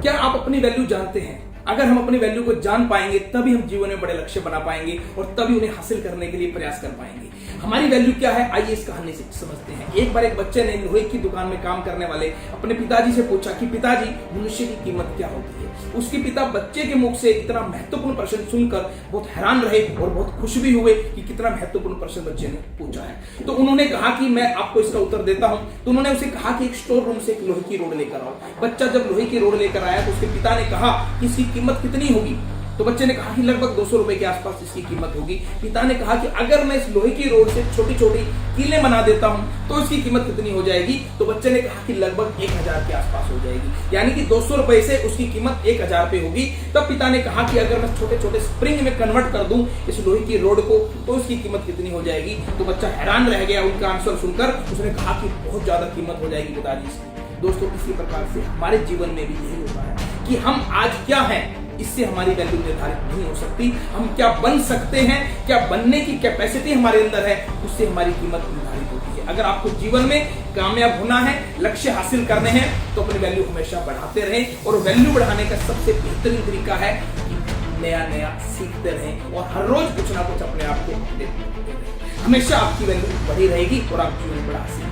क्या आप अपनी वैल्यू जानते हैं? अगर हम अपनी वैल्यू को जान पाएंगे तभी हम जीवन में बड़े लक्ष्य बना पाएंगे और तभी उन्हें हासिल करने के लिए प्रयास कर पाएंगे। हमारी वैल्यू क्या है, आइए इस कहानी से समझते हैं। एक बार एक बच्चे ने लोहे की दुकान में काम करने वाले अपने पिताजी से पूछा कि पिताजी, मनुष्य की कीमत क्या होती है। उसके पिता बच्चे के मुख से इतना महत्वपूर्ण प्रश्न सुनकर बहुत हैरान रहे और बहुत खुश भी हुए कि कितना महत्वपूर्ण प्रश्न बच्चे ने पूछा है। तो उन्होंने कहा कि मैं आपको इसका उत्तर देता हूं। तो उन्होंने उसे कहा कि एक स्टोर रूम से एक लोहे की रोड लेकर आओ। बच्चा जब लोहे की रोड लेकर आया तो उसके पिता ने कहा कि इसकी कीमत कितनी होगी। तो बच्चे ने कहा कि लगभग 200 रुपए के आसपास इसकी कीमत होगी। पिता ने कहा कि अगर मैं इस लोहे की रोड से छोटी छोटी कीलें बना देता हूं तो इसकी कीमत कितनी हो जाएगी। तो बच्चे ने कहा कि लगभग 1000 के आसपास हो जाएगी, यानी कि 200 रुपए से उसकी कीमत 1000 रुपए होगी। तब पिता ने कहा कि अगर मैं छोटे छोटे स्प्रिंग में कन्वर्ट कर दूं इस लोहे की रोड को तो इसकी कीमत कितनी हो जाएगी। तो बच्चा हैरान रह गया उनका आंसर सुनकर। उसने कहा कि बहुत ज्यादा कीमत हो जाएगी पिताजी इसकी। दोस्तों, इसी प्रकार से हमारे जीवन में भी यही होता है कि हम आज क्या हैं इससे हमारी वैल्यू निर्धारित नहीं हो सकती। हम क्या बन सकते हैं, क्या बनने की कैपेसिटी हमारे अंदर है, उससे हमारी कीमत निर्धारित होती है। अगर आपको जीवन में कामयाब होना है, लक्ष्य हासिल करने हैं, तो अपनी वैल्यू हमेशा बढ़ाते रहें। और वैल्यू बढ़ाने का सबसे बेहतरीन तरीका है कि नया नया सीखते रहें और हर रोज कुछ ना कुछ अपने आप को अपडेट करते रहें। हमेशा आपकी वैल्यू बढ़ी रहेगी और आप जीवन में बड़ा हासिल